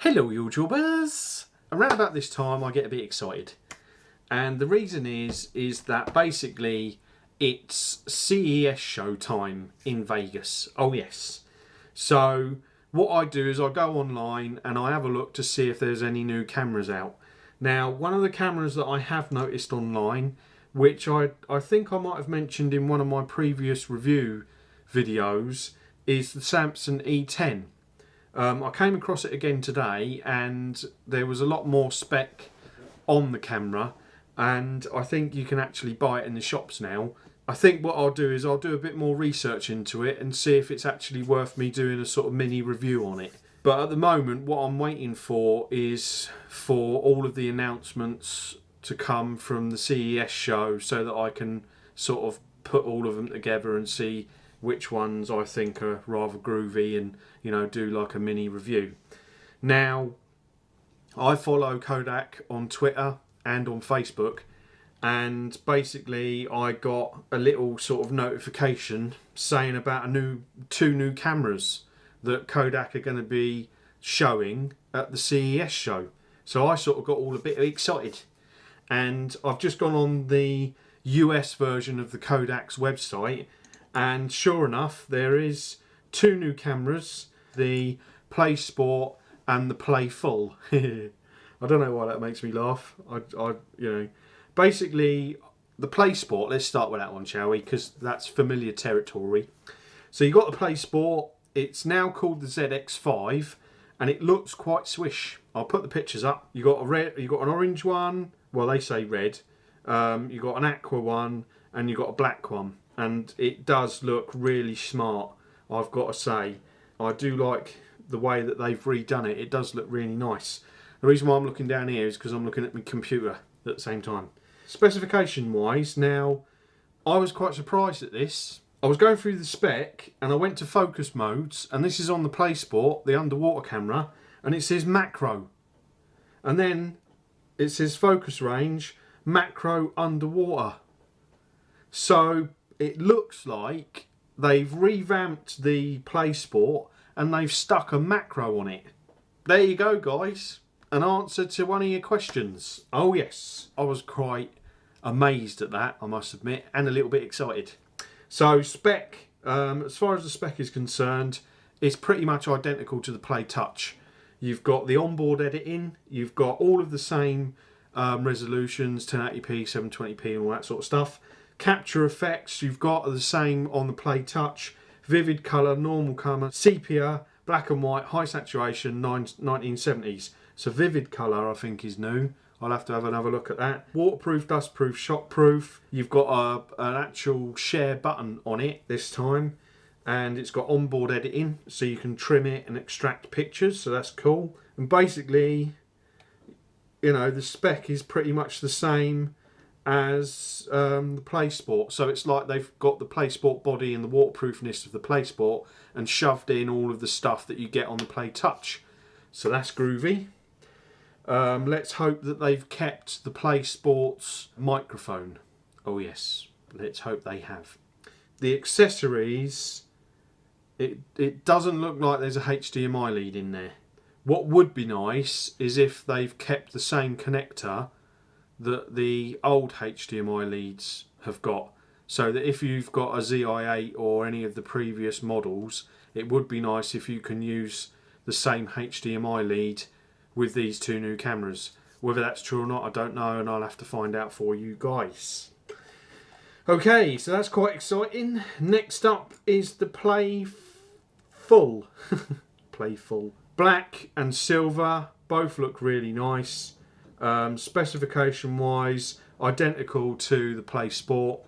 Hello YouTubers! Around about this time I get a bit excited, and the reason is that basically it's CES show time in Vegas. Oh yes. So what I do is I go online and I have a look to see if there's any new cameras out. Now one of the cameras that I have noticed online, which I think I might have mentioned in one of my previous review videos, is the Samsung E10. I came across it again today and there was a lot more spec on the camera, and I think you can actually buy it in the shops now. I think what I'll do is I'll do a bit more research into it and see if it's actually worth me doing a sort of mini review on it. But at the moment what I'm waiting for is for all of the announcements to come from the CES show so that I can sort of put all of them together and see which ones I think are rather groovy and, you know, do like a mini review. Now, I follow Kodak on Twitter and on Facebook, and basically I got a little sort of notification saying about two new cameras that Kodak are going to be showing at the CES show. So I sort of got all a bit excited, and I've just gone on the US version of the Kodak's website, and sure enough there is two new cameras, the Playsport and the Playfull. I don't know why that makes me laugh. You know, basically the Playsport, let's start with that one, shall we, because that's familiar territory. So you got the Playsport, it's now called the ZX5, and it looks quite swish. I'll put the pictures up. You got a red, you got an orange one, well they say red, you got an aqua one, and you got a black one, and it does look really smart, I've got to say. I do like the way that they've redone it. It does look really nice. The reason why I'm looking down here is because I'm looking at my computer at the same time. Specification wise, now I was quite surprised at this. I was going through the spec and I went to focus modes, and this is on the Playsport, the underwater camera, and it says macro, and then it says focus range macro underwater. So it looks like they've revamped the Playsport and they've stuck a macro on it. There you go, guys. An answer to one of your questions. Oh yes, I was quite amazed at that, I must admit, and a little bit excited. So spec, as far as the spec is concerned, it's pretty much identical to the Play Touch. You've got the onboard editing, you've got all of the same resolutions, 1080p, 720p and all that sort of stuff. Capture effects, you've got the same on the Play Touch. Vivid colour, normal colour, sepia, black and white, high saturation, 1970s. So vivid colour I think is new. I'll have to have another look at that. Waterproof, dustproof, shockproof. You've got an actual share button on it this time. And it's got onboard editing, so you can trim it and extract pictures, so that's cool. And basically, you know, the spec is pretty much the same as the Playsport. So it's like they've got the Playsport body and the waterproofness of the Playsport and shoved in all of the stuff that you get on the Play Touch. So that's groovy. Let's hope that they've kept the Playsport's microphone. Oh yes, let's hope they have. The accessories, it doesn't look like there's a HDMI lead in there. What would be nice is if they've kept the same connector that the old HDMI leads have got, so that if you've got a ZI8 or any of the previous models, it would be nice if you can use the same HDMI lead with these two new cameras. Whether that's true or not, I don't know, and I'll have to find out for you guys. Okay, so that's quite exciting. Next up is the Playfull. Playfull. Black and silver, both look really nice. Specification wise, identical to the Playsport,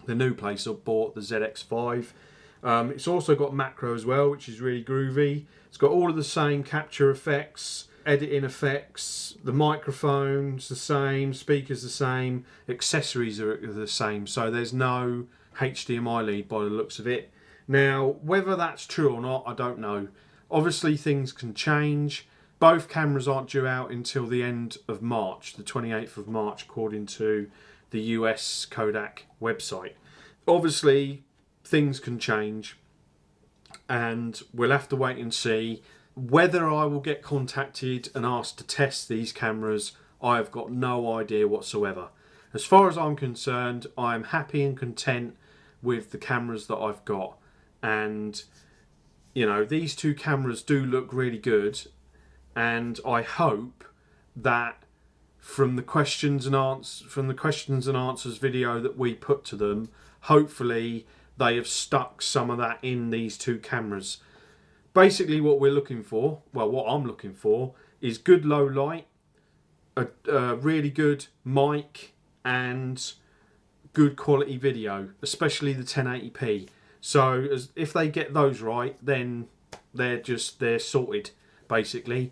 the new Playsport, the ZX5. It's also got macro as well, which is really groovy. It's got all of the same capture effects, editing effects, the microphone's the same, speakers the same, accessories are the same, so there's no HDMI lead by the looks of it. Now, whether that's true or not, I don't know. Obviously things can change. Both cameras aren't due out until the end of March, the 28th of March, according to the US Kodak website. Obviously things can change, and we'll have to wait and see. Whether I will get contacted and asked to test these cameras, I have got no idea whatsoever. As far as I'm concerned, I am happy and content with the cameras that I've got. And, you know, these two cameras do look really good. And I hope that from the questions and answers video that we put to them, hopefully they have stuck some of that in these two cameras. Basically what we're looking for, well, what I'm looking for, is good low light, a really good mic, and good quality video, especially the 1080p. So if they get those right, then they're sorted, basically.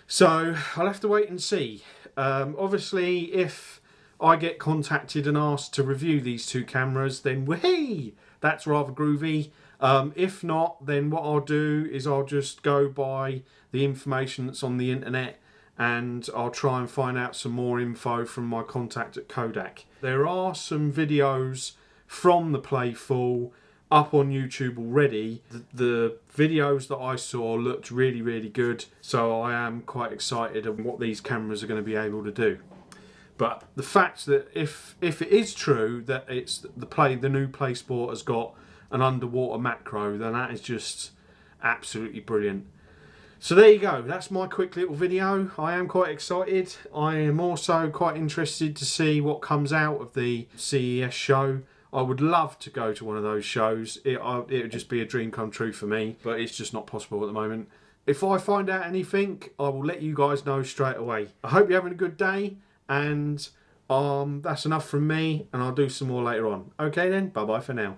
So I'll have to wait and see. Obviously, if I get contacted and asked to review these two cameras, then whee, that's rather groovy. If not, then what I'll do is I'll just go by the information that's on the internet, and I'll try and find out some more info from my contact at Kodak. There are some videos from the Playfull up on YouTube already. The videos that I saw looked really, really good, so I am quite excited on what these cameras are going to be able to do. But the fact that if it is true that it's the new Playsport has got an underwater macro, then that is just absolutely brilliant. So there you go, that's my quick little video. I am quite excited. I am also quite interested to see what comes out of the CES show. I would love to go to one of those shows. It would just be a dream come true for me, but it's just not possible at the moment. If I find out anything, I will let you guys know straight away. I hope you're having a good day, and that's enough from me, and I'll do some more later on. Okay then, bye bye for now.